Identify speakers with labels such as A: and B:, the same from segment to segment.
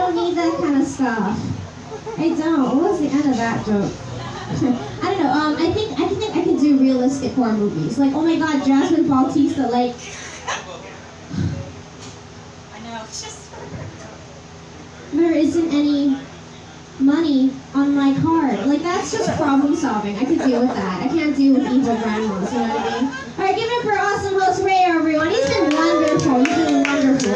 A: don't need that kind of stuff. I don't. What was the end of that joke? I don't know. I think I can do realistic horror movies. Like, oh my God, Jasmine Bautista. Like,
B: I know. It's just.
A: there isn't any money on my card. Like, that's just problem solving. I could deal with that. I can't deal with evil grandmas. You know what I mean? All right, give it for awesome host Rayo, everyone. He's been wonderful. He's been wonderful.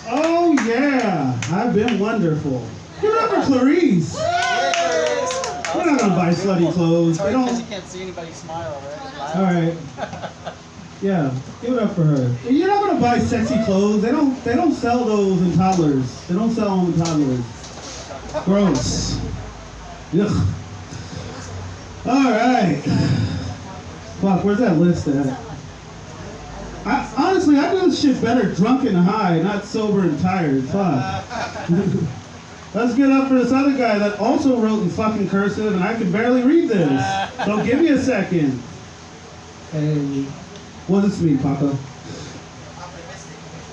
C: Oh yeah, I've been wonderful. Give it up for Clarisse. We're not gonna buy slutty clothes. We don't.
D: Because you can't see anybody smile, right?
C: All right. Yeah, give it up for her. You're not gonna buy sexy clothes. They don't sell those in toddlers. They don't sell them in toddlers. Gross. Ugh. All right. Fuck, where's that list at? Honestly, I do this shit better drunk and high, not sober and tired. Fuck. Let's get up for this other guy that also wrote in fucking cursive, and I can barely read this. So give me a second. Hey, what is me, Papa?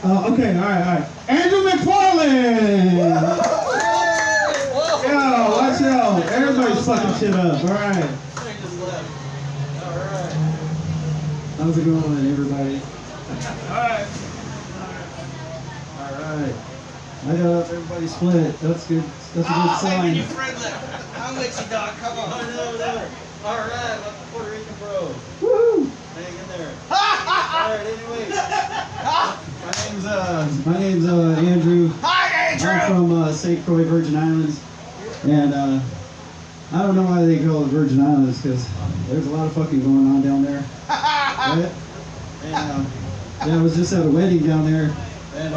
C: Okay, all right. Andrew McFarland. Yo, watch out! Everybody's fucking shit up. All right. How's it going, everybody? Alright. I got everybody split. That's good. That's a good sign.
D: Hey, your friend left. I'm with you, dog. Come on. No. Alright, let the Puerto Rican bro.
C: Woo!
D: Hang in there. Alright, anyways.
C: My name's Andrew.
D: Hi, Andrew!
C: I'm from St. Croix, Virgin Islands. And I don't know why they call it Virgin Islands, because there's a lot of fucking going on down there. Right? And yeah, I was just at a wedding down there, and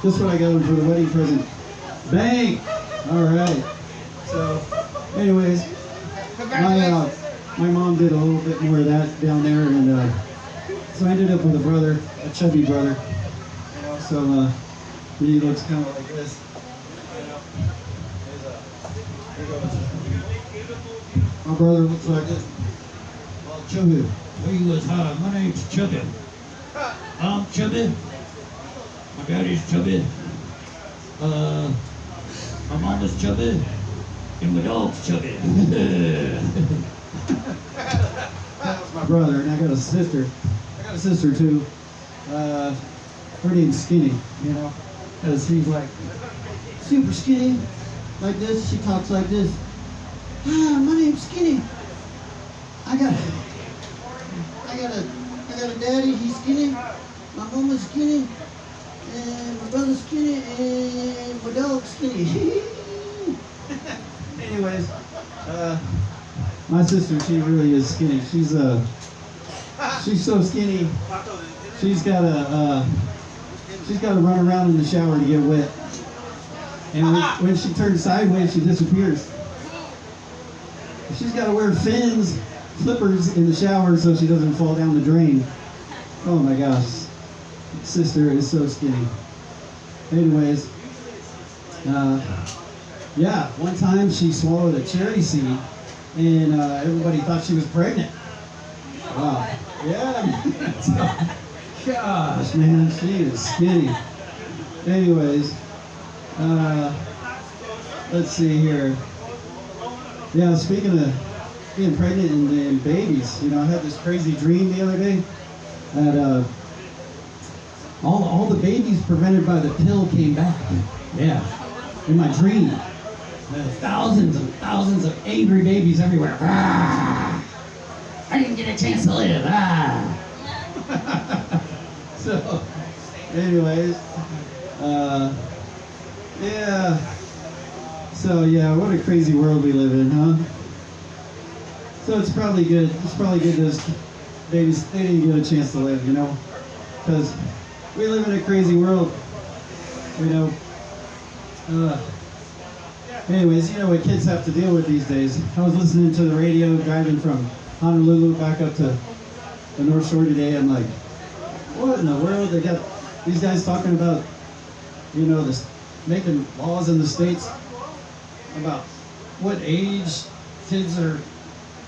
C: this is what I got him for the wedding present. Bang! All right. So, anyways, my mom did a little bit more of that down there, and so I ended up with a brother, a chubby brother. You know, so he looks kind of like this. My brother looks like this. Well, chubby.
E: He was, my name's Chubby. I'm Chubby. My daddy's Chubby. My mama's Chubby. And my dog's Chubby.
C: That's my brother, and I got a sister. I got a sister too. Her name's Skinny, you know, because she's like super skinny, like this. She talks like this. My name's Skinny. I got a daddy, he's skinny, my mama's skinny, and my brother's skinny, and my dog's skinny. Anyways, my sister, she really is skinny. She's so skinny, she's gotta run around in the shower to get wet. And when she turns sideways, she disappears. She's gotta wear fins, flippers in the shower so she doesn't fall down the drain. Oh my gosh. Sister is so skinny. Anyways, yeah, one time she swallowed a cherry seed and everybody thought she was pregnant. Wow. Yeah. Gosh, man, she is skinny. Anyways, let's see here. Yeah, speaking of being pregnant and babies, you know, I had this crazy dream the other day that all the babies prevented by the pill came back. Yeah, in my dream. Thousands and thousands of angry babies everywhere. Ah! I didn't get a chance to live. Ah! So, anyways, yeah. So yeah, what a crazy world we live in, huh? So it's probably good. It's probably good those babies, they didn't get a chance to live, you know, because we live in a crazy world, you know. Anyways, you know what kids have to deal with these days. I was listening to the radio driving from Honolulu back up to the North Shore today. I'm like, what in the world? They got these guys talking about, you know, this making laws in the states about what age kids are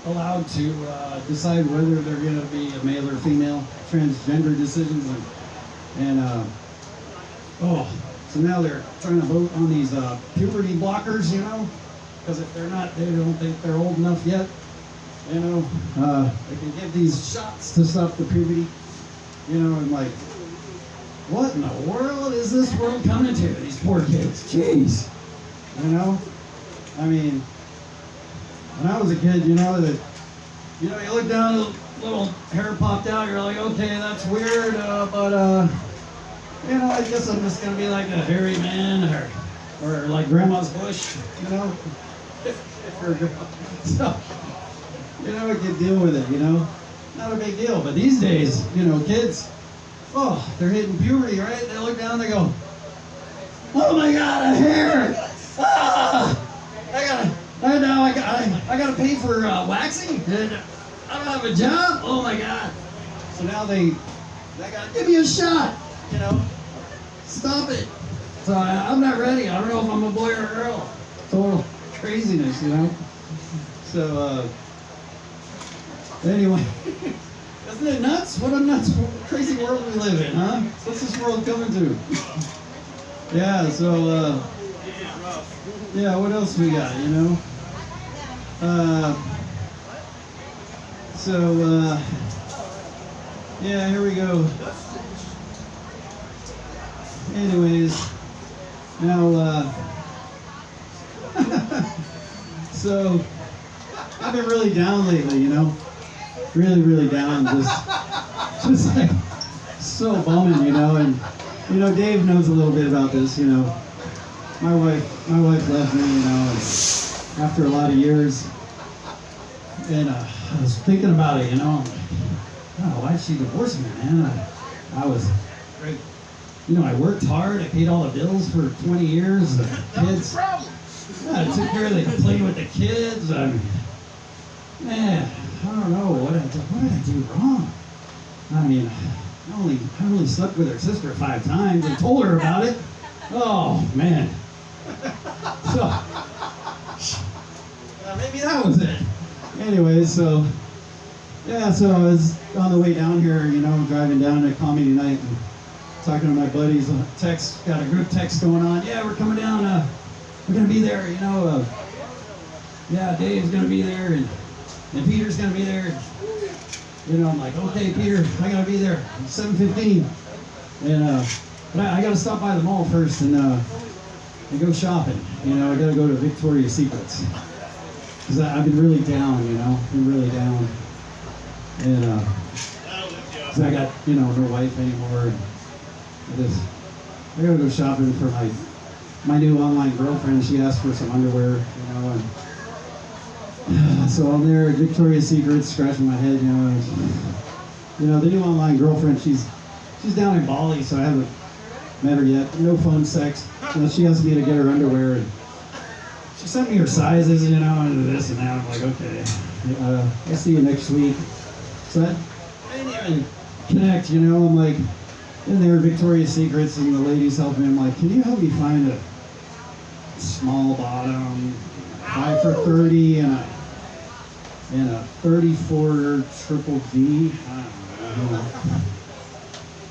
C: allowed to decide whether they're going to be a male or female, transgender decisions, and oh, So now they're trying to vote on these puberty blockers, you know, because if they're not, they don't think they're old enough yet. You know, they can give these shots to stop the puberty. You know, and like, what in the world is this world coming to? These poor kids. Jeez. You know, I mean, when I was a kid, you know that, you know, you look down, a little hair popped out. You're like, okay, that's weird, but you know, I guess I'm just gonna be like a hairy man, or like grandma's bush, you know. If you're a girl. So, you know, we can deal with it, you know. Not a big deal, but these days, you know, kids, oh, they're hitting puberty, right? They look down, they go, oh my God, a hair! Ah! I gotta pay for waxing, and I don't have a job. Oh my God! So now they gotta give me a shot, you know. Stop it. So I'm not ready. I don't know if I'm a boy or a girl. Total craziness, you know. So anyway. Isn't it nuts? What a nuts, crazy world we live in, huh? What's this world coming to? Yeah, so, yeah, what else we got, you know? Yeah, here we go. Anyways, now, so, I've been really down lately, you know? Really, really down, just like so bumming, you know. And you know, Dave knows a little bit about this, you know. My wife left me, you know, and after a lot of years, and I was thinking about it, you know. Oh, why'd she divorce me, man? I was great, you know. I worked hard. I paid all the bills for 20 years. The kids, yeah, I took care of the playing with the kids. I mean, man. I don't know, what did I do wrong? I mean, I only slept with her sister 5 times and told her about it. Oh, man. So, maybe that was it. Anyway, so, yeah, so I was on the way down here, you know, driving down to Comedy Night and talking to my buddies on text, got a group text going on. Yeah, we're coming down, we're going to be there, you know. Yeah, Dave's going to be there, and Peter's gonna be there. You know, I'm like, okay, Peter, I gotta be there. 7:15, and but I gotta stop by the mall first and go shopping. You know, I gotta go to Victoria's Secrets because I've been really down. You know, been really down, and because I got, you know, no wife anymore. And I gotta go shopping for my new online girlfriend. She asked for some underwear, you know, and. So I'm there at Victoria's Secret, scratching my head, you know, the new online girlfriend, she's down in Bali, so I haven't met her yet. No phone sex. You know, she asked me to get her underwear, and she sent me her sizes, you know, and this and that. I'm like, okay, I'll see you next week. So I didn't even connect, you know. I'm like in there at Victoria's Secrets, and the lady's helping me. I'm like, can you help me find a small bottom, 5 for $30, and a 34 triple D. I don't know.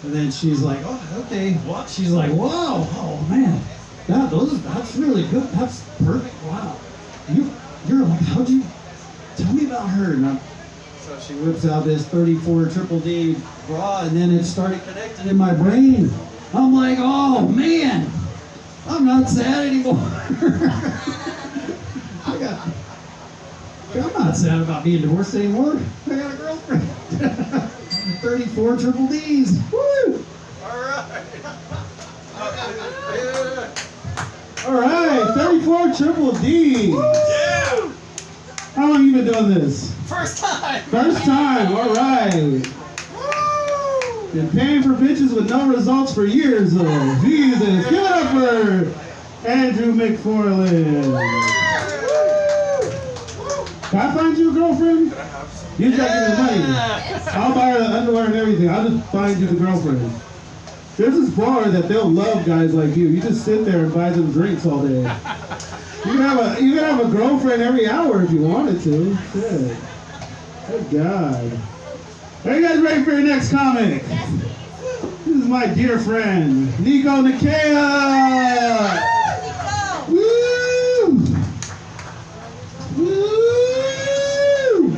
C: And then she's like, oh, okay. What? She's like, wow, oh man, that's really good. That's perfect. Wow. You're like, how'd you tell me about her? And so she whips out this 34 triple D bra, and then it started connecting in my brain. I'm like, oh man, I'm not sad anymore. I'm not sad about being divorced anymore. I got a girlfriend. 34 triple Ds. Woo! All right, 34 triple Ds.
D: Yeah!
C: How long you been doing this?
D: First time!
C: First time, all right.
D: Woo!
C: Been paying for bitches with no results for years, though. Jesus, give it up for Andrew McFarland. Can I find you a girlfriend? You just gotta give me the money. I'll buy her the underwear and everything. I'll just find you the girlfriend. There's this bar that they'll love guys like you. You just sit there and buy them drinks all day. You can have a girlfriend every hour if you wanted to. Shit. Good God. Are you guys ready for your next comic? This is my dear friend, Niko Nikki. Woo! Woo!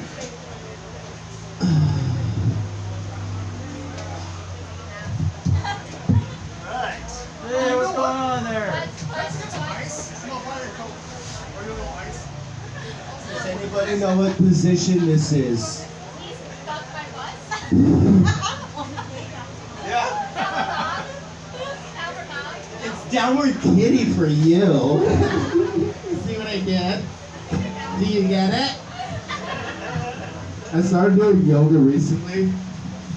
D: Hey, what's going on there?
C: Does anybody know what position this is?
D: Yeah?
C: It's downward kitty for you. See what I did? Do you get it? I started doing yoga recently,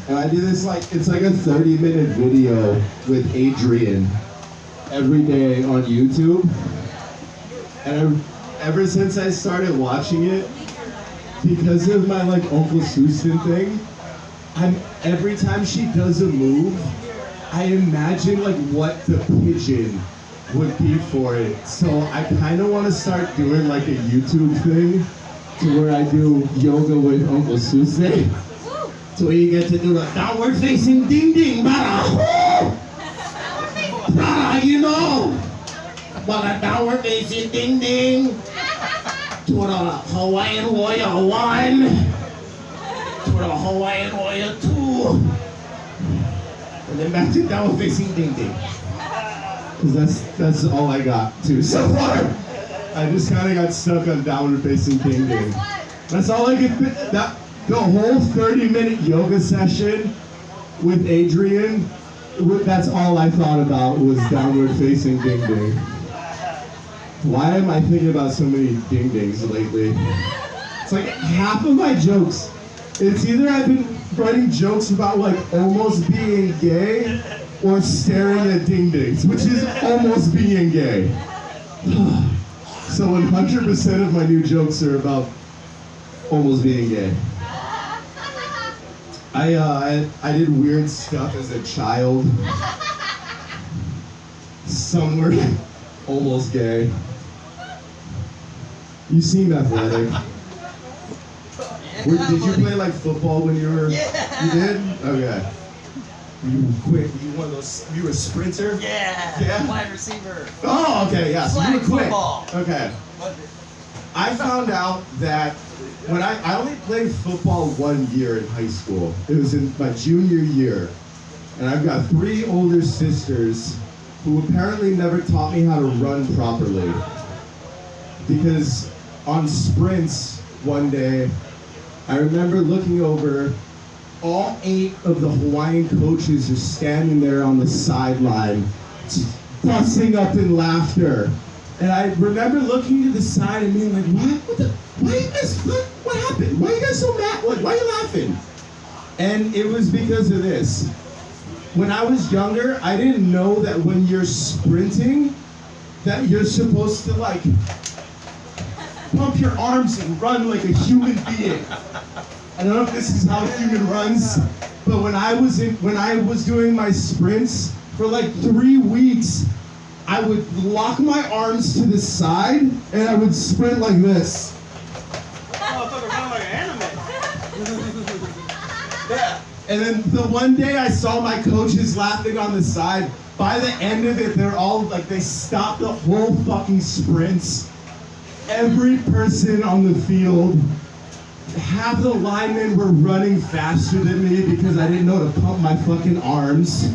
C: and I do this it's like a 30-minute video with Adrian every day on YouTube. And ever since I started watching it, because of my Uncle Susan thing, every time she does a move, I imagine what the pigeon would be for it. So I kind of want to start doing a YouTube thing to where I do yoga with Uncle Susan. So you get to do a downward facing ding ding, brother. Brother, you know. But a downward facing ding ding. To a Hawaiian warrior 1. To a Hawaiian warrior 2. And then back to downward facing ding ding. Because that's all I got to so far. I just kind of got stuck on downward facing ding ding. That's all I could fit. The whole 30-minute yoga session with Adrian, that's all I thought about was downward facing ding ding. Why am I thinking about so many ding dings lately? It's like half of my jokes. It's either I've been writing jokes about almost being gay or staring at ding dings, which is almost being gay. So 100% of my new jokes are about almost being gay. I did weird stuff as a child. Some were almost gay. You seem athletic. Did you play football when you were?
D: Yeah.
C: You did? Okay. You were quick. You one of those? You were a sprinter?
D: Yeah.
C: Yeah?
D: Wide receiver.
C: Oh, okay. Yeah. So you were
D: Flag
C: quick.
D: football.
C: Okay. I found out that when I only played football 1 year in high school. It was in my junior year. And I've got 3 older sisters who apparently never taught me how to run properly. Because on sprints one day, I remember looking over, all 8 of the Hawaiian coaches are standing there on the sideline, busting up in laughter. And I remember looking to the side and being like, why are you guys, what happened? Why are you guys so mad? Why are you laughing? And it was because of this. When I was younger, I didn't know that when you're sprinting, that you're supposed to pump your arms and run like a human being. I don't know if this is how a human runs, but when I was doing my sprints for 3 weeks, I would lock my arms to the side and I would sprint like this.
D: Motherfucker run like an anime.
C: Yeah. And then the one day I saw my coaches laughing on the side, by the end of it, they're all they stopped the whole fucking sprints. Every person on the field, half the linemen were running faster than me because I didn't know to pump my fucking arms.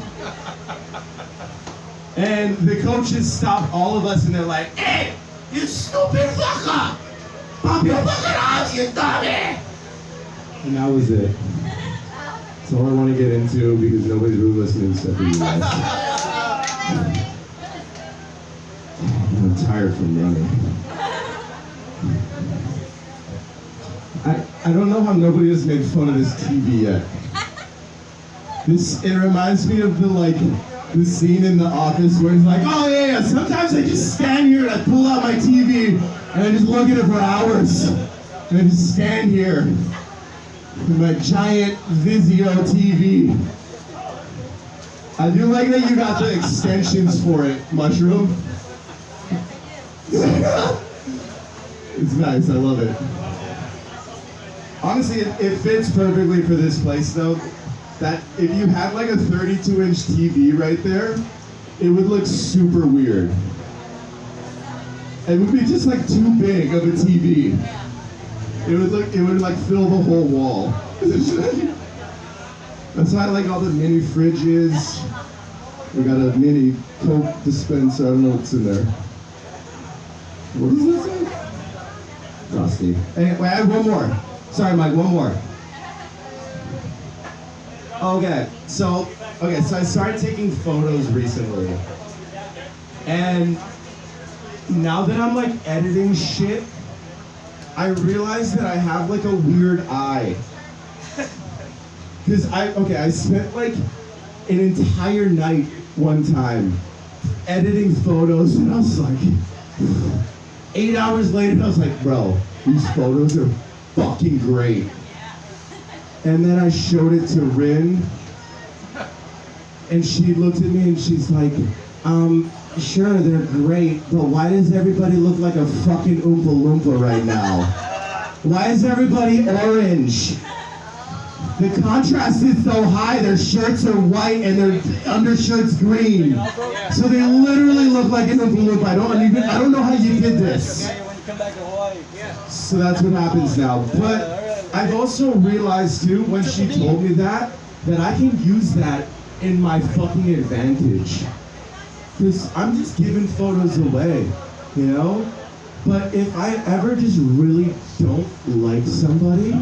C: And the coaches stopped all of us and they're like, "Hey, you stupid fucker! Pump your fucking arms, you dummy!" And that was it. That's all I want to get into because nobody's really listening except for you guys. I'm tired from running. I don't know how nobody has made fun of this TV yet. It reminds me of the scene in The Office where he's like, "Oh yeah, sometimes I just stand here and I pull out my TV and I just look at it for hours. And I just stand here with my giant Vizio TV." I do like that you got the extensions for it, Mushroom. It's nice, I love it. Honestly, it fits perfectly for this place though.
F: that if you had like a 32-inch TV right there, it would look super weird. It would be just like too big of a TV. It would like fill the whole wall. That's why I like all the mini fridges. We got a mini Coke dispenser. I don't know what's in there. What is this? Rusty. Hey, wait, I have one more. Sorry, Mike, one more. Okay, so I started taking photos recently. And now that I'm like editing shit, I realized that I have like a weird eye. Cause I spent like an entire night one time editing photos and I was like, 8 hours later I was like, bro, these photos are fucking great. And then I showed it to Rin and she looked at me and she's like, sure, they're great, but why does everybody look like a fucking Oompa Loompa right now? Why is everybody orange? The contrast is so high, their shirts are white and their undershirt's green. So they literally look like an Oompa Loompa. I don't know how you did this. So that's what happens now. But I've also realized too, when she told me that I can use that in my fucking advantage. Because I'm just giving photos away, you know? But if I ever just really don't like somebody,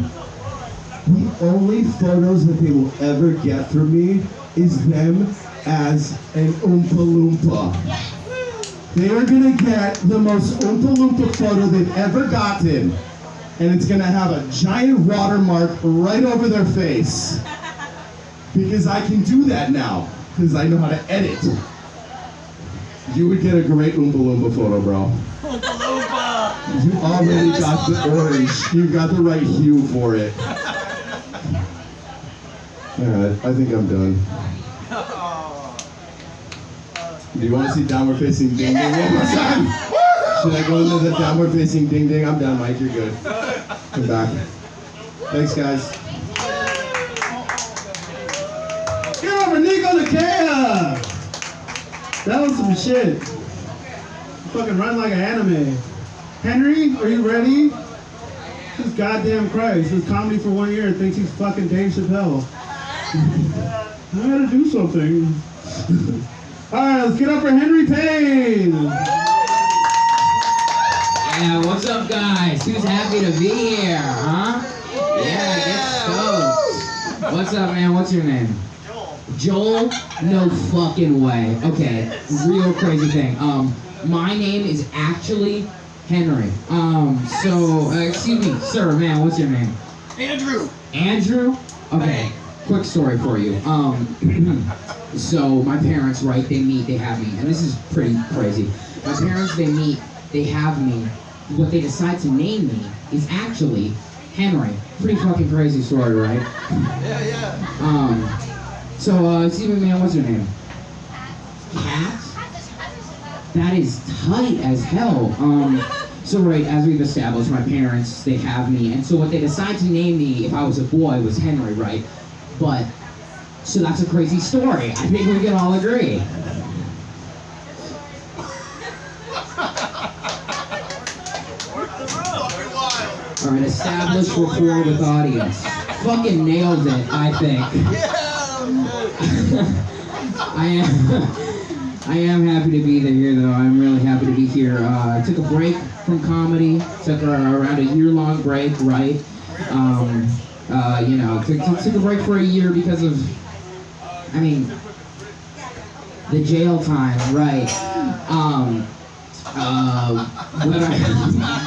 F: the only photos that they will ever get from me is them as an Oompa Loompa. They are gonna get the most Oompa Loompa photo they've ever gotten, and it's gonna have a giant watermark right over their face. Because I can do that now, because I know how to edit. You would get a great Oompa Loompa photo, bro.
D: Oompa Loompa!
F: You already got the orange. You got the right hue for it. Alright, I think I'm done. Do you want to see downward facing ding ding one more time? Should I go into the downward facing ding ding? I'm done, Mike. You're good. Come back. Thanks, guys.
C: Get over Niko Nikea! That was some shit. Fucking run like an anime. Henry, are you ready? Jesus goddamn Christ. This comedy for 1 year thinks he's fucking Dave Chappelle. I gotta do something. Alright, let's get up for Henry Payne!
G: Yeah, what's up, guys? Who's happy to be here, huh? Yeah, get stoked. What's up, man? What's your name? Joel? No fucking way. Okay, real crazy thing. My name is actually Henry. Excuse me, sir, man, what's your name?
D: Andrew!
G: Andrew? Okay, quick story for you. So my parents, right, they meet, they have me, and this is pretty crazy. My parents, they meet, they have me. What they decide to name me is actually Henry. Pretty fucking crazy story, right?
D: Yeah.
G: Excuse me, man, what's your name? Cat? That is tight as hell. So right, as we've established, my parents, they have me, and so what they decide to name me, if I was a boy, was Henry, right? But, so that's a crazy story. I think we can all agree. Alright, established rapport with audience. Fucking nailed it, I think. I am happy to be here, though. I'm really happy to be here. I took a break from comedy. Took around a year-long break, right? Took a break for a year because of, the jail time, right?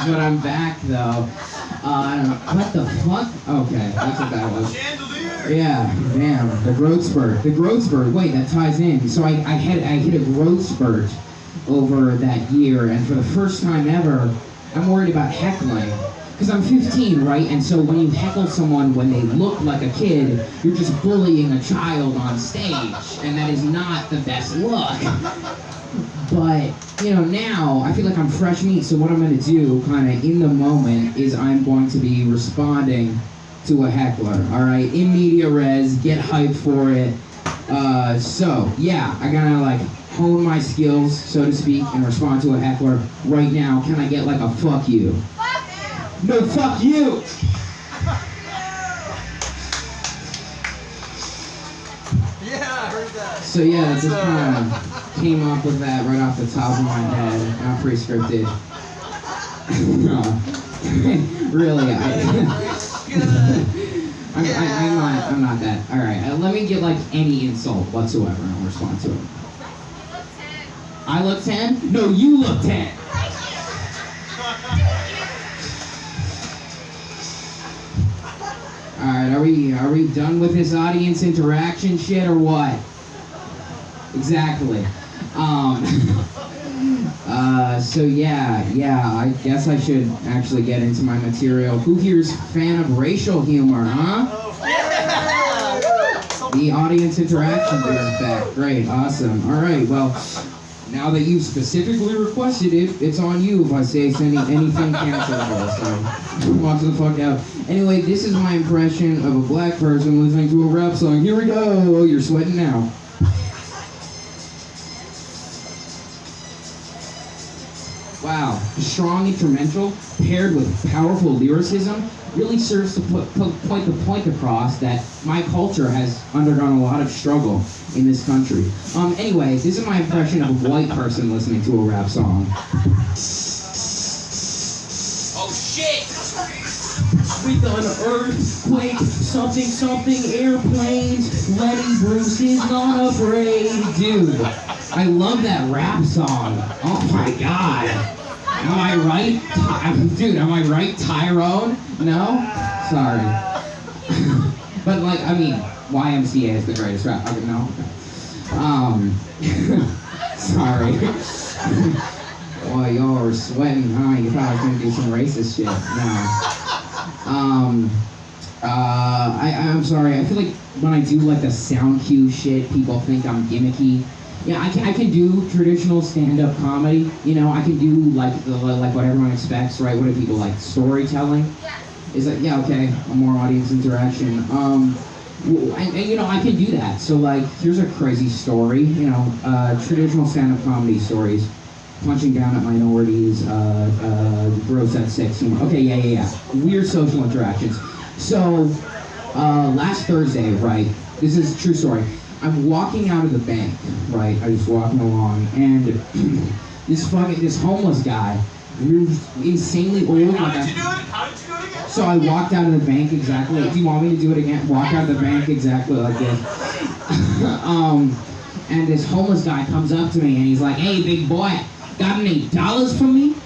G: But I'm back, though. I don't know. What the fuck? Okay, that's what that was. Yeah, damn, the growth spurt. Wait, that ties in. So I hit a growth spurt over that year, and for the first time ever, I'm worried about heckling. Because I'm 15, right? And so when you heckle someone when they look like a kid, you're just bullying a child on stage, and that is not the best look. But, now I feel like I'm fresh meat, so what I'm going to do, kind of in the moment, is I'm going to be responding to a heckler. All right, in media res, get hyped for it. So yeah, I gotta like hone my skills, so to speak, and respond to a heckler right now. Can I get like a fuck you? No, fuck you.
D: Yeah, I heard that.
G: So yeah, just kind of came up with that right off the top of my head. Not pre-scripted. No, really, I'm not that. All right, let me get like any insult whatsoever, and I'll respond to it. I look 10? No, you look 10. All right, are we done with this audience interaction shit or what? Exactly. So yeah, I guess I should actually get into my material. Who here's a fan of racial humor, huh? The audience interaction is back. Great, awesome. All right, well, now that you've specifically requested it, it's on you if I say anything cancelable. So watch the fuck out. Anyway, this is my impression of a black person listening to a rap song. Here we go. You're sweating now. Wow, strong instrumental paired with powerful lyricism really serves to point the point across that my culture has undergone a lot of struggle in this country. Anyway, this is my impression of a white person listening to a rap song.
D: Oh shit!
G: We done earthquake, something, airplanes, Lenny Bruce is not afraid. Dude, I love that rap song. Oh my god. Am I right? Dude, am I right, Tyrone? No? Sorry. But like, I mean, YMCA is the greatest rap. Okay, no? Sorry. Boy, y'all are sweating, huh? You thought I was gonna do some racist shit. No. I'm sorry. I feel like when I do like the sound cue shit, people think I'm gimmicky. Yeah, I can do traditional stand-up comedy. You know, I can do like what everyone expects, right? What do people like? Storytelling. Is that yeah? Okay, more audience interaction. And you know, I can do that. So like, here's a crazy story. You know, traditional stand-up comedy stories. Punching down at minorities, gross at sex humor. Okay, yeah. Weird social interactions. So, last Thursday, right, this is a true story. I'm walking out of the bank, right, I was walking along, and this homeless guy, insanely old.
D: How did you do it? How did you do it again?
G: So I walked out of the bank exactly, do you want me to do it again? Walk out of the bank exactly like this. And this homeless guy comes up to me, and he's like, hey, big boy, got any dollars for me?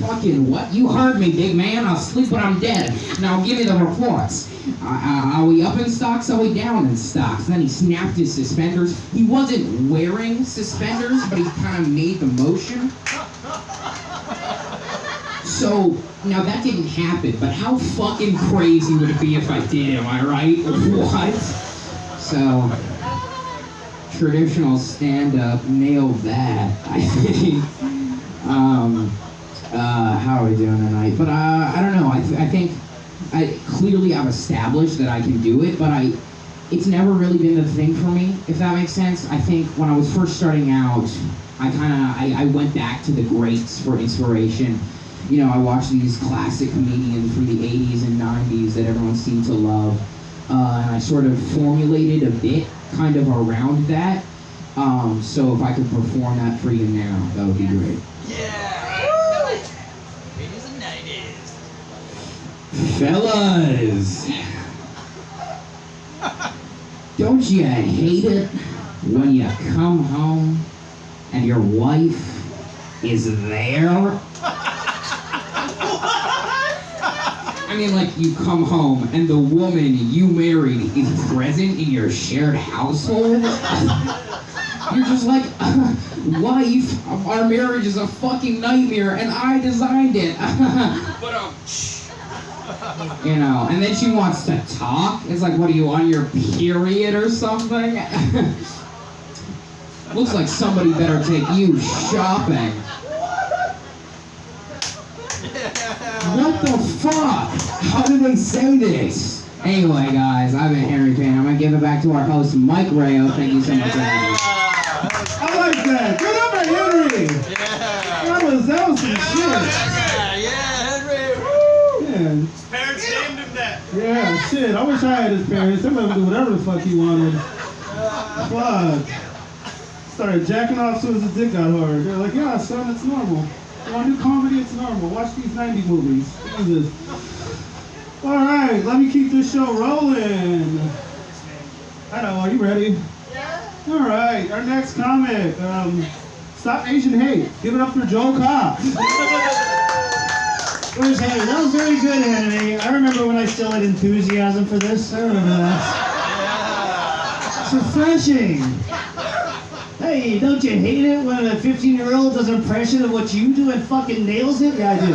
G: Fucking what? You heard me, big man. I'll sleep when I'm dead. Now give me the reports. Are we up in stocks? Are we down in stocks? Then he snapped his suspenders. He wasn't wearing suspenders, but he kind of made the motion. So, now that didn't happen, but how fucking crazy would it be if I did, am I right? What? So, traditional stand-up, nailed that, I think. How are we doing tonight? But I don't know. I think clearly I've established that I can do it, but it's never really been the thing for me, if that makes sense. I think when I was first starting out, I went back to the greats for inspiration. You know, I watched these classic comedians from the 80s and 90s that everyone seemed to love, and I sort of formulated a bit kind of around that. So if I could perform that for you now, that would be great.
D: Yeah! 80s and 90s.
G: Fellas, don't you hate it when you come home and your wife is there? I mean, like, you come home and the woman you married is present in your shared household? You're just like, wife, our marriage is a fucking nightmare and I designed it.
D: But
G: You know, and then she wants to talk. It's like, what are you, on your period or something? Looks like somebody better take you shopping. What What the fuck? How did they send this? Anyway, guys, I've been Henry Payne. I'm gonna give it back to our host, Mike Rayo. Thank you so much for having me.
C: I like that. Good up, Henry. That was some shit.
D: Henry.
C: Yeah.
D: Parents named him that.
C: Yeah, shit. I wish I had his parents. They let him do whatever the fuck he wanted. Fuck. Started jacking off as soon as his dick got hard. They're like, yeah, son, it's normal. You want to do comedy? It's normal. Watch these 90 movies. Jesus. All right, let me keep this show rolling. I know. Are you ready? Yeah. All right. Our next comic. Stop Asian hate. Give it up for Joe Cox.
H: Where's Henry? That was very good, Henry. I remember when I still had enthusiasm for this. I remember that. It's refreshing. Hey, don't you hate it when a 15-year-old does an impression of what you do and fucking nails it? Yeah, I do.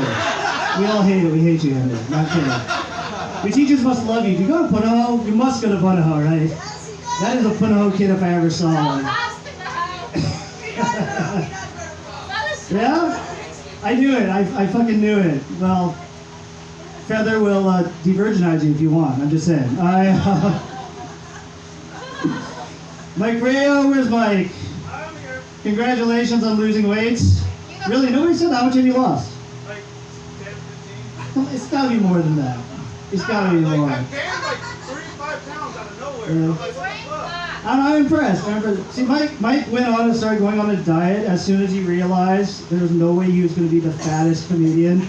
H: We all hate it. We hate you, Henry. Not kidding. Your teachers must love you. Do you go to Punahou? You must go to Punahou, right? That is a Punahou kid if I ever saw one. Yeah? I knew it. I fucking knew it. Well, Feather will de-virginize you if you want. I'm just saying. Mike Rayo, where's Mike?
D: I'm here.
H: Congratulations on losing weight. Really? Nobody said how much have you lost?
D: Like 10, 15.
H: It's gotta be more than that. It's gotta be more.
D: I gained like 35 pounds out of nowhere.
H: Yeah.
D: I'm like, what the fuck?
H: I'm impressed. See, Mike went on and started going on a diet as soon as he realized there was no way he was going to be the fattest comedian.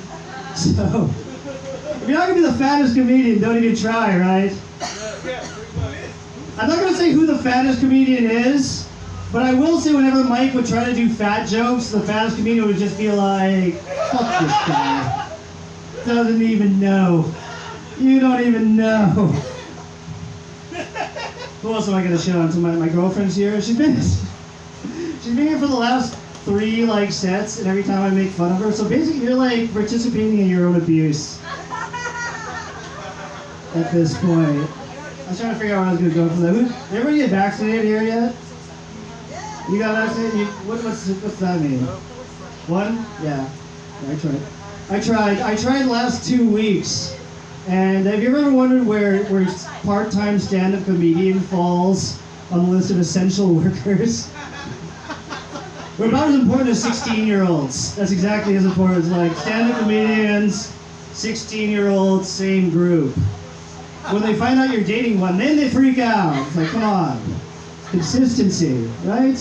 H: So, if you're not going to be the fattest comedian, don't even try, right? I'm not going to say who the fattest comedian is, but I will say whenever Mike would try to do fat jokes, the fattest comedian would just be like, fuck this guy. Doesn't even know. You don't even know. Who else am I gonna show? Until my girlfriend's here. She's been here for the last 3 sets, and every time I make fun of her. So basically, you're like participating in your own abuse at this point. I was trying to figure out where I was gonna go from there. Everybody get vaccinated here yet? You got vaccinated? What's that mean? One? Yeah. I tried the last 2 weeks. And have you ever wondered where part-time stand-up comedian falls on the list of essential workers? We're about as important as 16-year-olds. That's exactly as important as stand-up comedians, 16-year-olds, same group. When they find out you're dating one, then they freak out. It's like, come on, consistency, right?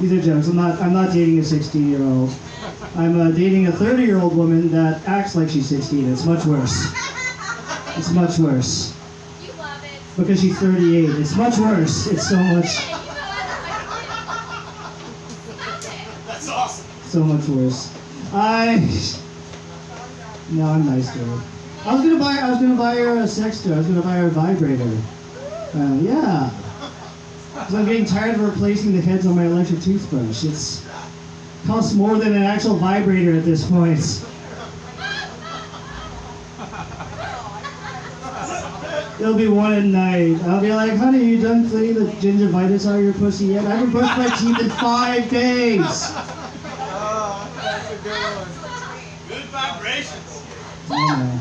H: These are jokes. I'm not dating a 16-year-old. I'm dating a 30-year-old woman that acts like she's 16. It's much worse. It's much worse.
B: You love it.
H: Because she's 38. It's much worse. It's so much,
D: That's awesome.
H: so much worse. No, I'm nice to her. I was gonna buy her a sex toy. I was gonna buy her a vibrator. Yeah. Because I'm getting tired of replacing the heads on my electric toothbrush. It's costs more than an actual vibrator at this point. It'll be one at night. I'll be like, honey, you done cleaning the gingivitis out of your pussy yet? I haven't brushed my teeth in 5 days.
D: Oh, that's a good one. Good vibrations.
H: Yeah.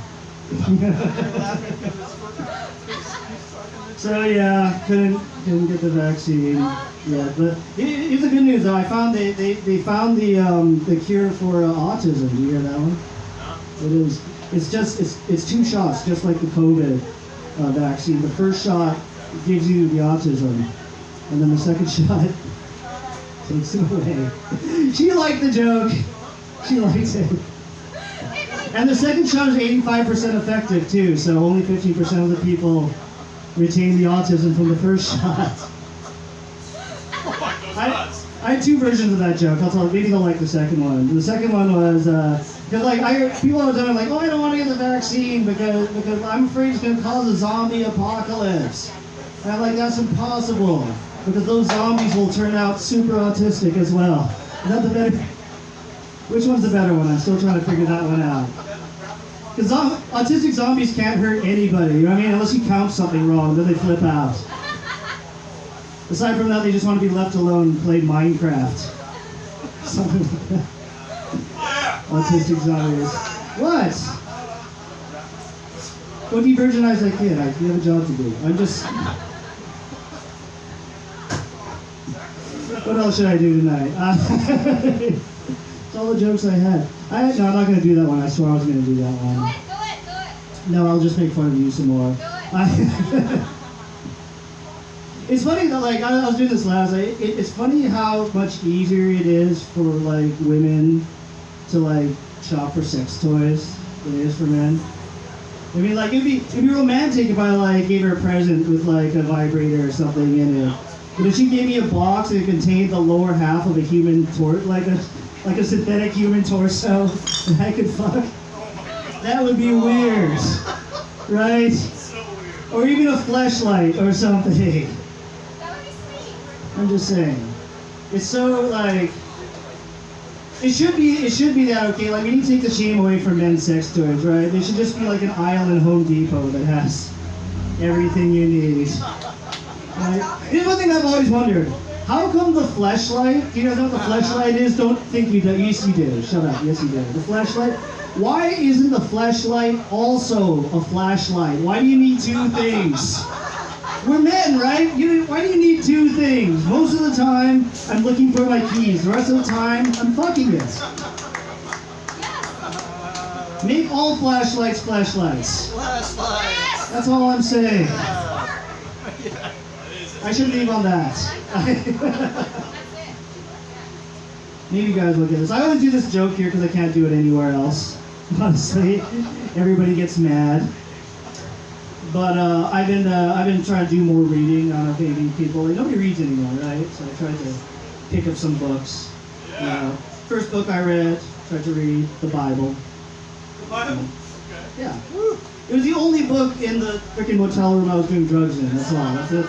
H: So yeah, couldn't get the vaccine. Yeah, but here's the good news though. I found they found the cure for autism. Do you hear that one? It is. It's 2 shots, just like the COVID vaccine. The first shot gives you the autism, and then the second shot takes it away. She liked the joke. She likes it. And the second shot is 85% effective too, so only 15% of the people retain the autism from the first shot. I had 2 versions of that joke. I'll tell you, maybe they'll like the second one. The second one was, because I heard people all the time like, oh, I don't want to get the vaccine because I'm afraid it's going to cause a zombie apocalypse. And I'm like, that's impossible, because those zombies will turn out super autistic as well. Is that the better? Which one's the better one? I'm still trying to figure that one out. Because autistic zombies can't hurt anybody, you know what I mean? Unless you count something wrong, then they flip out. Aside from that, they just want to be left alone and play Minecraft. Something like that. Autistic zombies. What? Go de-virginize that kid. You have a job to do. I'm just... What else should I do tonight? It's all the jokes I had. No, I'm not going to do that one. I swore I was going to do that one.
B: Do it.
H: No, I'll just make fun of you some more. It's funny that, like, I was doing this last night. It's funny how much easier it is for, like, women to, like, shop for sex toys than it is for men. I mean, like, it'd be romantic if I, like, gave her a present with, like, a vibrator or something in it. But if she gave me a box and it contained the lower half of a human like a synthetic human torso that I could fuck, that would be weird, right? Or even a fleshlight or something.
B: That would be sweet.
H: I'm just saying. It's so, like, it should be that, okay, like, we need to take the shame away from men's sex toys, right? There should just be like an aisle in Home Depot that has everything you need. Right? Here's one thing I've always wondered. How come the fleshlight, do you guys know what the fleshlight is? Don't think you do. Yes, you do. Shut up. Yes, you do. The fleshlight. Why isn't the fleshlight also a flashlight? Why do you need two things? We're men, right? Why do you need two things? Most of the time, I'm looking for my keys. The rest of the time, I'm fucking it. Make all flashlights flashlights.
D: Flashlight.
H: That's all I'm saying. I should leave on that. Maybe you guys look at this. I always do this joke here because I can't do it anywhere else. Honestly, everybody gets mad. But I've been trying to do more reading on maybe people. Like, nobody reads anymore, right? So I tried to pick up some books. First book I read, tried to read the Bible.
D: The Bible?
H: Yeah. It was the only book in the freaking motel room I was doing drugs in. That's all. That's it.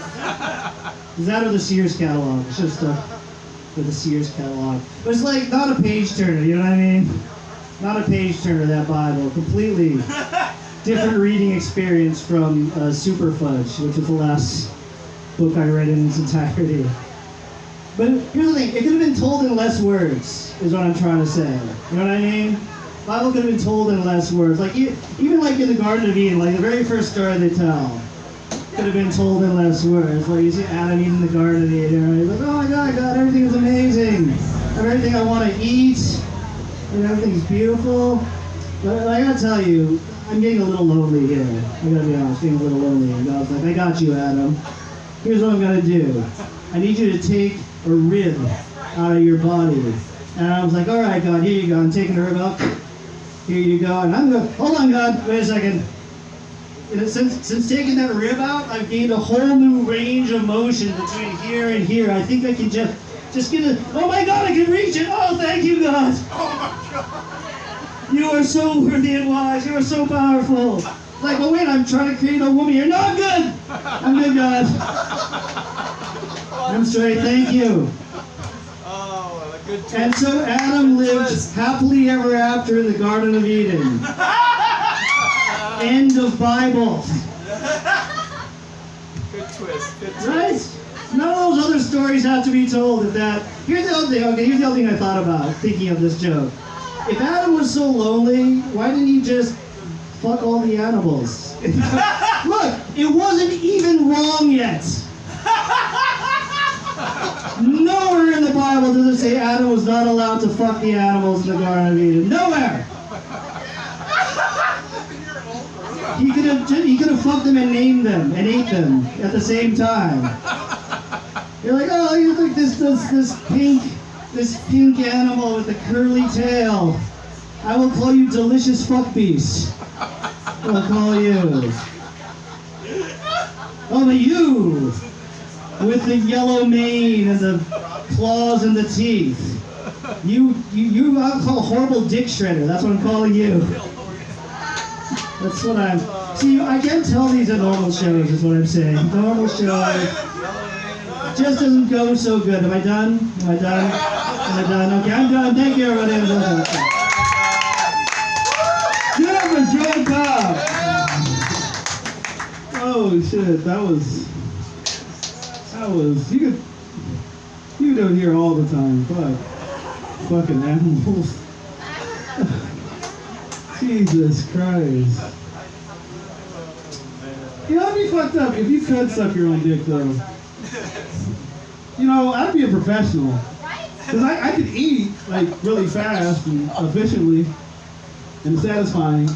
H: Is that or the Sears catalog? It's just with the Sears catalog. But it's like not a page turner. You know what I mean? Not a page turner. That Bible. Completely different reading experience from Super Fudge, which was the last book I read in its entirety. But here's the thing. It could have been told in less words. Is what I'm trying to say. You know what I mean? Bible could have been told in less words. Like even like in the Garden of Eden, like the very first story they tell, could have been told in less words. Like you see Adam eating the Garden of Eden, and he's like, oh my God, everything is amazing. I have everything I want to eat, and everything's beautiful. But I gotta tell you, I'm getting a little lonely here. I gotta be honest, getting a little lonely. And God's like, I got you, Adam. Here's what I'm gonna do. I need you to take a rib out of your body. And I was like, all right, God, here you go. I'm taking the rib out. Here you go, and I'm going, hold on, God, wait a second. Since taking that rib out, I've gained a whole new range of motion between here and here. I think I can just get it. Oh my God, I can reach it. Oh, thank you, God.
D: Oh my God.
H: You are so worthy and wise. You are so powerful. Like, oh wait, I'm trying to create a woman here. No, I'm good. I'm good, God. I'm straight, thank you.
D: Good twist.
H: And so Adam lived happily ever after in the Garden of Eden. End of Bible.
D: Good twist. Good twist.
H: Right? None of those other stories have to be told. Here's the other thing. Okay, here's the other thing I thought about thinking of this joke. If Adam was so lonely, why didn't he just fuck all the animals? Look, it wasn't even wrong yet. Nowhere in the Bible does it say Adam was not allowed to fuck the animals in the Garden of Eden. Nowhere. He could have fucked them and named them and ate them at the same time. You're like, oh, you look this pink animal with the curly tail. I will call you delicious fuck beast. I'll call you. Oh, but you. With the yellow mane and the claws and the teeth. I'll call horrible dick shredder. That's what I'm calling you. That's what I'm... See, I can't tell these are normal shows, is what I'm saying. Normal show just doesn't go so good. Am I done? Am I done? Am I done? Okay, I'm done. Thank you, everybody. I'm done. Give it up for Joe Cobb.
C: Oh shit, that was you could do it here all the time. Fucking animals. Jesus Christ. You know, it'd be fucked up if you could suck your own dick, though. You know, I'd be a professional.
B: Right?
C: Because I could eat, like, really fast and efficiently and satisfying.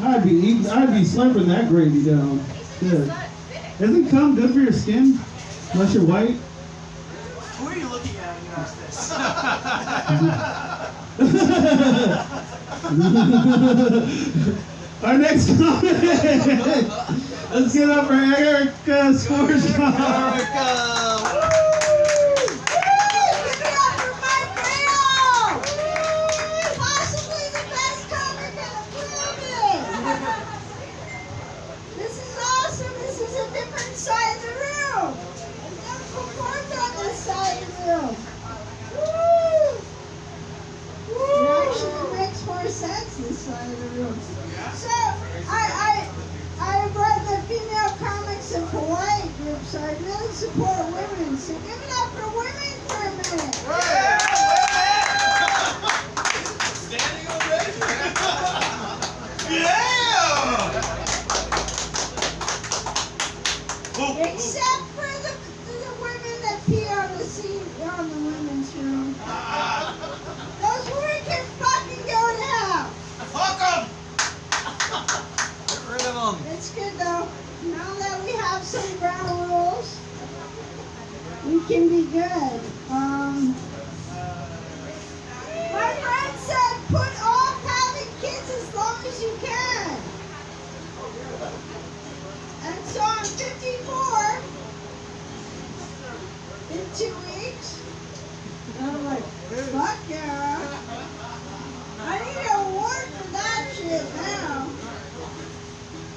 C: I'd be slurping that gravy down. Good. Isn't cum good for your skin? Unless you're white?
D: Who are you looking at when you ask this?
C: Our next comment. Let's get up for Erika Scores.
D: Erika!
A: Give it up for my Rayo! Possibly the best comic in the planet! This is awesome. This is a different side of the room. I've never performed on this side of the room. Woo! It actually makes more sense this side of the room. So, I read the female comics in Hawaii group, so I really support women. So give it up for women for a minute.
D: Standing ovation! Yeah!
A: Except for the women that pee on the seat on the women's room. Those women can fucking go to hell.
D: Fuck 'em! Get rid of 'em.
A: It's good though. Now that we have some ground rules, we can be good. My friend said put off having kids as long as you can. And so I'm 54 in 2 weeks. And I'm like, fuck yeah. I need an award for that shit now.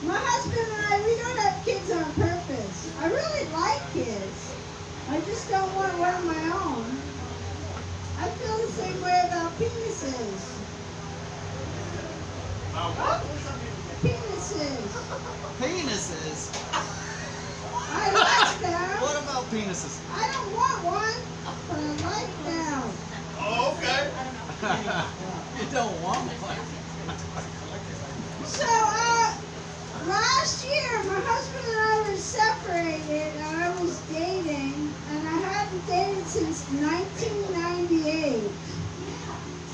A: My husband and I, we don't have kids on purpose. I really like kids. I just don't want one of my own. I feel the same way about penises. Penises.
D: Penises?
A: I like them.
D: What about penises?
A: I don't want one, but I like them.
D: Oh, okay. You don't want one.
A: So, last year, my husband and I were separated, and I was dating, and I hadn't dated since 1998.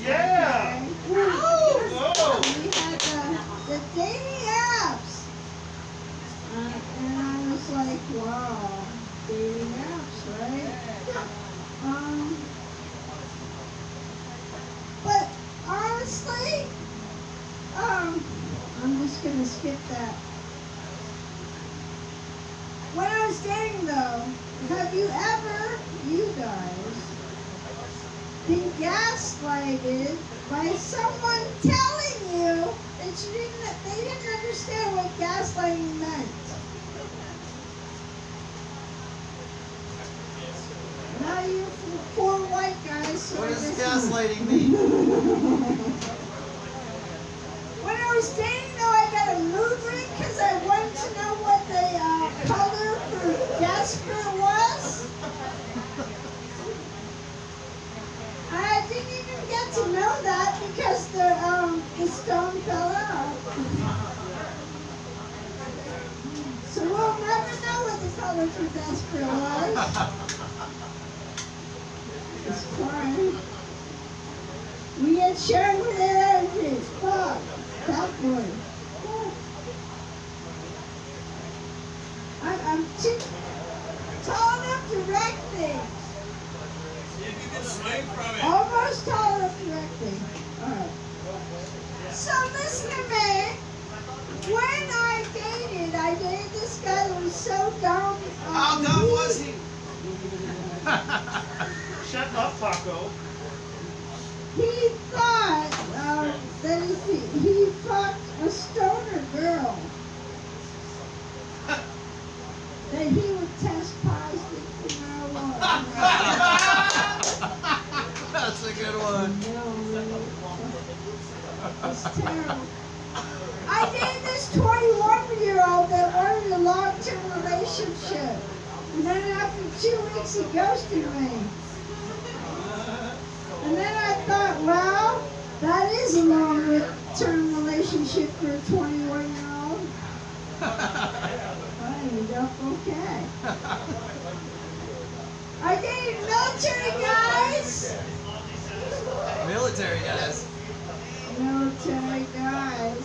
D: Yeah!
A: Okay?
D: Oh!
A: We had the dating apps. And I was like, wow, dating apps, right? But honestly, I'm just gonna skip that. When I was dating though, have you ever, you guys, been gaslighted by someone telling you that they didn't understand what gaslighting meant? Now you four white guys. So
D: What
A: I
D: does
A: guess
D: gaslighting mean?
A: When I was dating though, I got a mood ring because I wanted to know what the color for desperate was. I didn't even get to know that because the stone fell out. So we'll never know what the color for desperate was. It's fine. We get shared with their energies. Fuck. That boy. I'm too tall enough to wreck things.
D: See if you can swing from it.
A: Almost tall enough to wreck things. Alright. So listen to me. When I dated this guy that was so dumb.
D: How dumb was he?
I: Shut up, Paco.
A: He thought that if he fucked a stoner girl, that he would test positive for marijuana.
D: That's a good one.
A: No, it's terrible. I dated this 21-year-old that wanted a long-term relationship. And then after 2 weeks, he ghosted me. And then I thought, well, that is a long-term relationship for a 21-year-old.
J: I ended up okay. I dated military guys.
D: Military guys.
J: Military guys.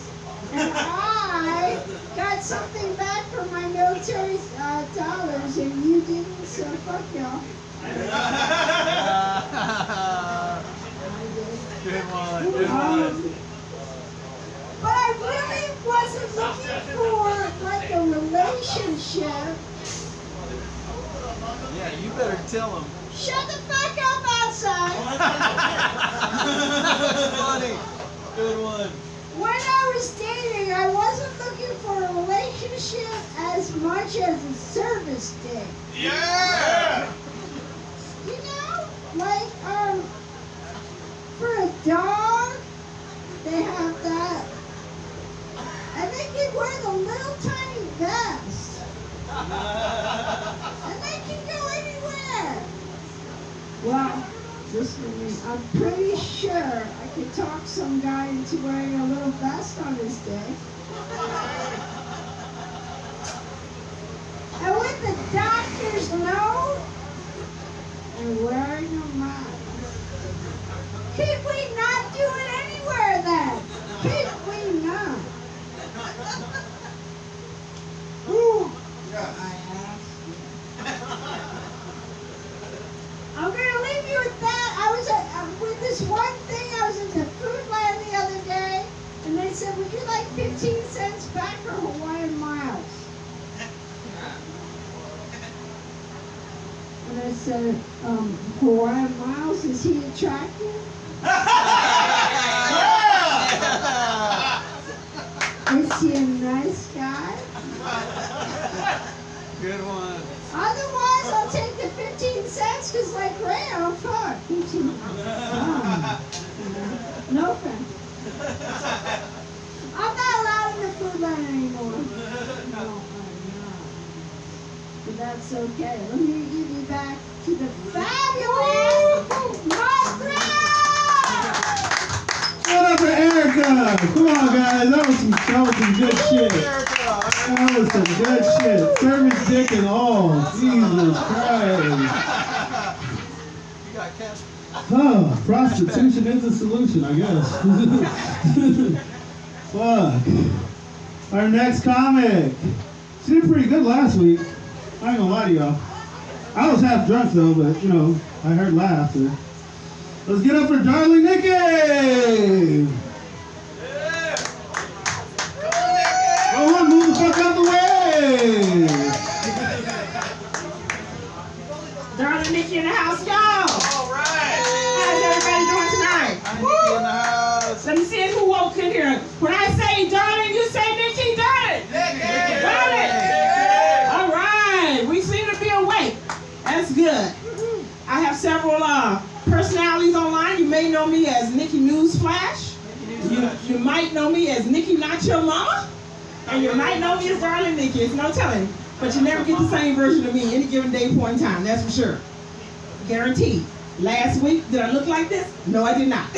J: And I got something back from my military dollars, and you didn't, so fuck y'all.
D: Good one. Good one.
J: But I really wasn't looking for like a relationship.
D: Yeah, you better tell him.
J: Shut the fuck up outside.
D: That's funny. Good one.
J: When I was dating, I wasn't looking for a relationship as much as a service dick.
D: Yeah!
J: You know, like for a dog, they have that, and they can wear the little tiny vest, and they can go anywhere. Well, listen to me. I'm pretty sure I could talk some guy into wearing a little vest on his dick. And with the doctor's note and wearing a mask. Could we not do it anywhere then? Could we not? Ooh. I asked you. I'm gonna leave you with that. I was with this one thing. I was in the food land the other day, and they said, "Would you like 15 cents back or Hawaiian miles?" And I said, "Hawaiian miles. Is he attractive?" Is he a nice guy?
D: Good one.
J: Otherwise, I'll take the 15 cents because, like, Rayo, fuck. 15. No offense. I'm not allowed in the food line anymore. No, I'm not. But that's okay. Let me give you back to the fabulous Margaret!
C: Shout out to Erika! Come on, guys. That was some good shit. That was some good shit. Service dick and all. Jesus Christ.
D: You got cash.
C: Oh, prostitution is the solution, I guess. Fuck. Our next comic. She did pretty good last week. I ain't gonna lie to y'all. I was half drunk though, but you know, I heard laughter. Let's get up for darling Nikki! Go on, move the fuck out the way!
K: Darling Nikki in the house, y'all.
D: All right.
K: How's everybody doing tonight?
D: Nikki in the house.
K: Let me see who woke in here. When I say darling, you say Nikki, darling.
D: Nikki.
K: Darling. All right. We seem to be awake. That's good. I have several personalities online. You may know me as Nikki Newsflash. You might know me as Nikki Not Your Mama. And you might know me as Darling Nikki. It's no telling. But you never get the same version of me any given day, point in time. That's for sure. Guaranteed. Last week, did I look like this? No, I did not.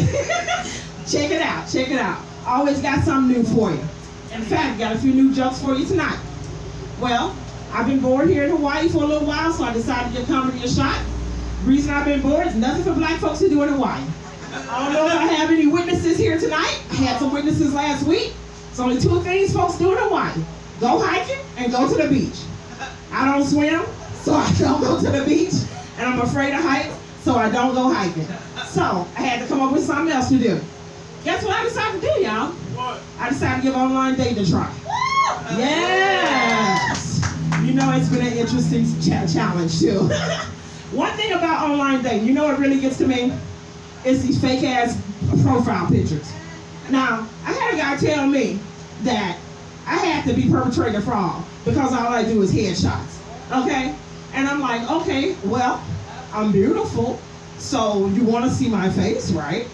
K: Check it out. Check it out. Always got something new for you. In fact, got a few new jokes for you tonight. Well, I've been bored here in Hawaii for a little while, so I decided to give comedy a shot. The reason I've been bored is nothing for black folks to do in Hawaii. I don't know if I have any witnesses here tonight. I had some witnesses last week. It's only two things folks do in Hawaii. Go hiking and go to the beach. I don't swim, so I don't go to the beach. And I'm afraid of heights, so I don't go hiking. So I had to come up with something else to do. Guess what I decided to do, y'all?
I: What?
K: I decided to give online dating a try. Yes! You know it's been an interesting challenge too. One thing about online dating, you know what really gets to me? It's these fake ass profile pictures. Now, I had a guy tell me that I had to be perpetrator fraud because all I do is headshots, okay? And I'm like, okay, well, I'm beautiful, so you want to see my face, right?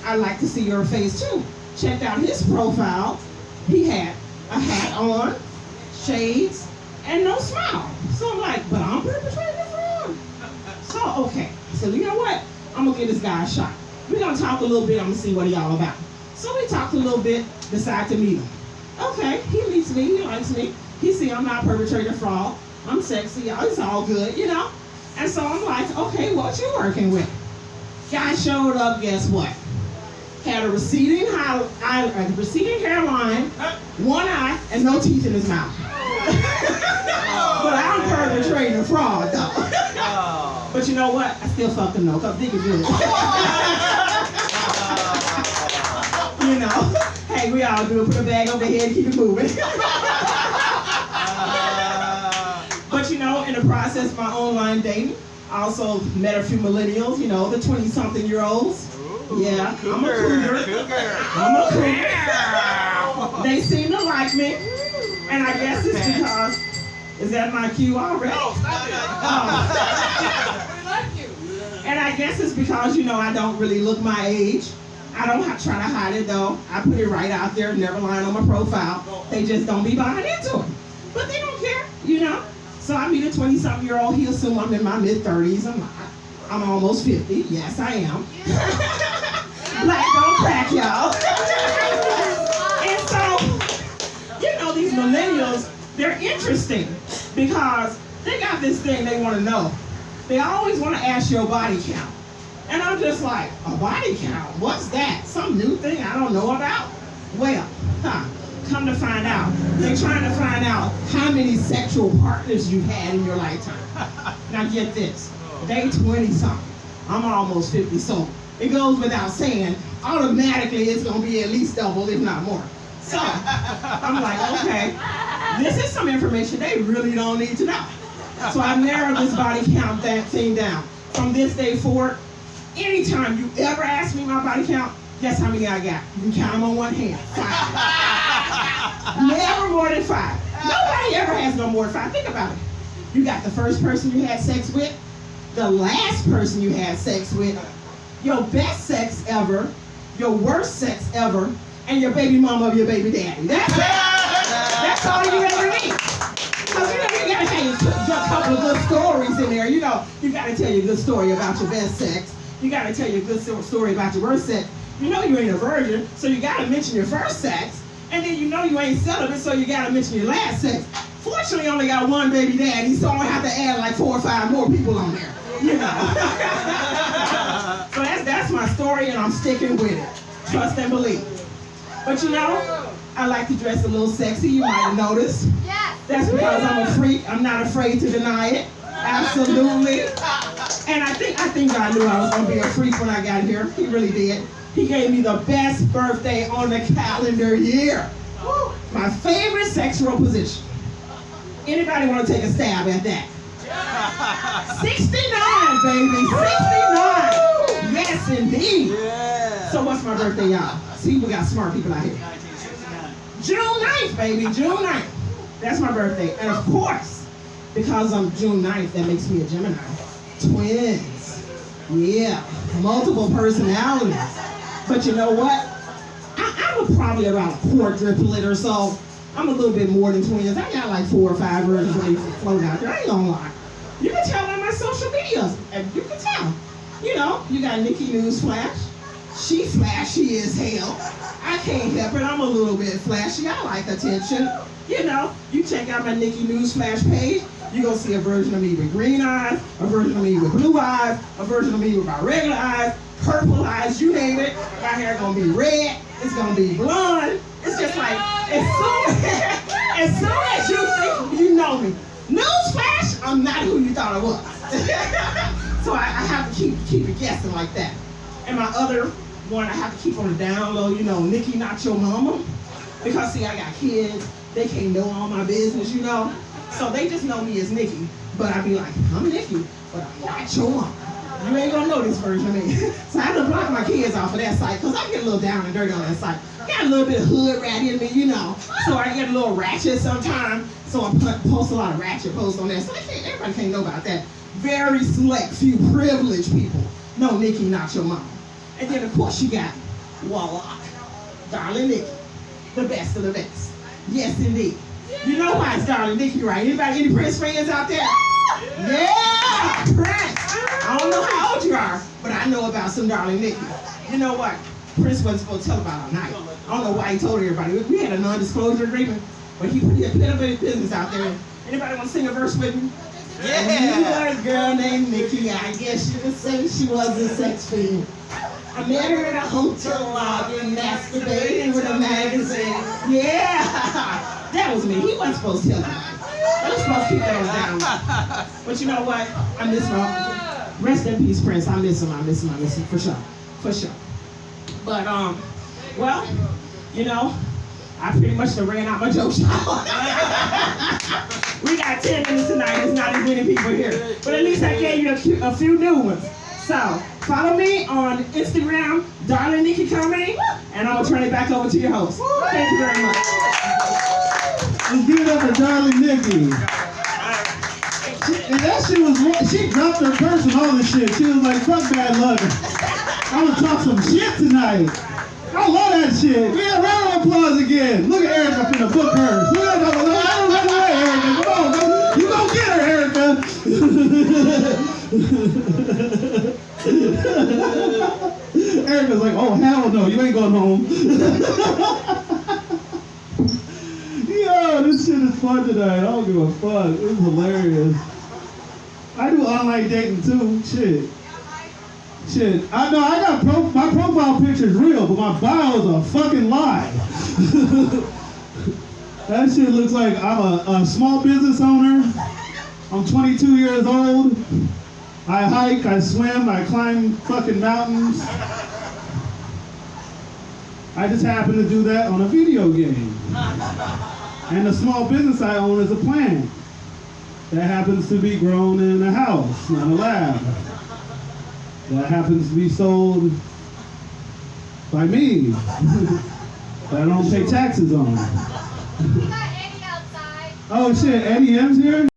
K: I'd like to see your face too. Checked out his profile. He had a hat on, shades, and no smile. So I'm like, but I'm perpetrator fraud. So, okay, so you know what? I'm gonna give this guy a shot. We're gonna talk a little bit, I'm gonna see what he all about. So we talked a little bit, decide to meet him. Okay, he meets me, he likes me. He see I'm not perpetrating fraud. I'm sexy. It's all good, you know? And so I'm like, okay, what you working with? Guy showed up, guess what? Had a receding hairline, one eye, and no teeth in his mouth. But I'm perpetrating fraud, though. But you know what? I still fucked him, though, because dick is good. You know, hey, we all do it. Put a bag over the head and keep it moving. But you know, in the process of my online dating, I also met a few millennials, you know, the 20-something-year-olds. Yeah, I'm a cougar. I'm a cougar. They seem to like me. And I guess it's because, is that my cue already?
D: No, stop it.
K: We like you. And I guess it's because, you know, I don't really look my age. I don't try to hide it though. I put it right out there, never lying on my profile. They just don't be buying into it. But they don't care, you know? So I meet a 20-something-year-old, he assume I'm in my mid-30s. I'm not. I'm almost 50. Yes, I am. Black don't crack, y'all. And so, you know, these millennials, they're interesting because they got this thing they want to know. They always want to ask your body count. And I'm just like, a body count? What's that? Some new thing I don't know about? Well, come to find out, they're trying to find out how many sexual partners you've had in your lifetime. Now get this, they 20-something, I'm almost 50, so it goes without saying, automatically it's gonna be at least double, if not more. So, I'm like, okay, this is some information they really don't need to know. So I narrowed this body count thing down. From this day forward, anytime you ever ask me my body count, guess how many I got? You can count them on one hand. 5. Never more than 5. Nobody ever has no more than 5. Think about it. You got the first person you had sex with, the last person you had sex with, your best sex ever, your worst sex ever, and your baby mama of your baby daddy. That's it. That's all you ever need. Because you know, you gotta tell you a couple of good stories in there. You know, you gotta tell you a good story about your best sex. You gotta tell you a good story about your worst sex. You know you ain't a virgin, so you gotta mention your first sex, and then you know you ain't celibate, so you gotta mention your last sex. Fortunately, I only got one baby daddy, so I don't have to add like 4 or 5 more people on there, you know. So that's my story, and I'm sticking with it. Trust and believe. But you know, I like to dress a little sexy, you might have noticed.
B: Yes.
K: That's because I'm a freak. I'm not afraid to deny it. Absolutely. And I think God knew I was gonna be a freak when I got here. He really did. He gave me the best birthday on the calendar year. My favorite sexual position. Anybody want to take a stab at that? 69, baby, 69. Yes, indeed. So what's my birthday, y'all? See, we got smart people out here. June 9th, baby, June 9th. That's my birthday. And of course, because I'm June 9th, that makes me a Gemini. Twins. Yeah, multiple personalities. But you know what? I'm probably about a quadruplet or so. I'm a little bit more than twins. I got like 4 or 5 versions of these floating out there. I ain't gonna lie. You can tell on my social medias. And you can tell. You know, you got Nikki Newsflash. She flashy as hell. I can't help it. I'm a little bit flashy. I like attention. You know, you check out my Nikki Newsflash page. You're going to see a version of me with green eyes, a version of me with blue eyes, a version of me with my regular eyes, purple eyes, you name it. My hair going to be red. It's going to be blonde. It's just like, as soon as you think you know me, newsflash, I'm not who you thought I was. So I have to keep it guessing like that. And my other one, I have to keep on the down low, you know, Nikki, not your mama. Because see, I got kids. They can't know all my business, you know. So they just know me as Nikki. But I be like, I'm Nikki, but I'm not your mama. You ain't gonna know this version of me. So I have to block my kids off of that site, because I get a little down and dirty on that site. Got a little bit of hood rat in me, you know. So I get a little ratchet sometimes. So I post a lot of ratchet posts on there. So everybody can't know about that. Very select few privileged people. No, Nikki, not your mama. And then of course you got, voila, Darling Nikki. The best of the best. Yes, indeed. You know why it's Darling Nikki, right? Anybody, any Prince fans out there? Yeah, Prince. I don't know how old you are, but I know about some Darling Nikki. You know what? Prince wasn't supposed to tell about our night. I don't know why he told everybody. We had a non-disclosure agreement. but he put a little bit of business out there. Anybody want to sing a verse with me?
D: Yeah.
K: You got a girl named Nikki. I guess you could say she was a sex fiend. I met her in a hotel lobby, masturbating with a magazine. Yeah, that was me. He wasn't supposed to tell me. I was supposed to keep those down. But you know what? I miss him. Rest in peace, Prince. I miss him. For sure. But well, you know, I pretty much done ran out my joke shop. We got 10 minutes tonight. There's not as many people here. But at least I gave you a few new ones. So, follow me on Instagram, Darling Nikki Comedy, and I'm going to turn it back over to your host. Thank you very much.
C: Let's give it up for Darling Nikki. And that shit was, she dropped her purse and all this shit. She was like, fuck bad luck. I'm gonna talk some shit tonight. I love that shit. Yeah, round of applause again. Look at Erika finna book hers. Look at that. I don't run away, Erika. Come on, you go get her, Erika. Erika's like, oh hell no, you ain't going home. Yo, this shit is fun tonight. I don't give a fuck. It was hilarious. I do online dating too. Shit. I know I got my profile picture is real, but my bio is a fucking lie. That shit looks like I'm a small business owner. I'm 22 years old. I hike, I swim, I climb fucking mountains. I just happen to do that on a video game. And the small business I own is a plant that happens to be grown in a house, not a lab. That happens to be sold by me. That I don't pay taxes on.
B: We got Eddie outside.
C: Oh shit, Eddie M's here?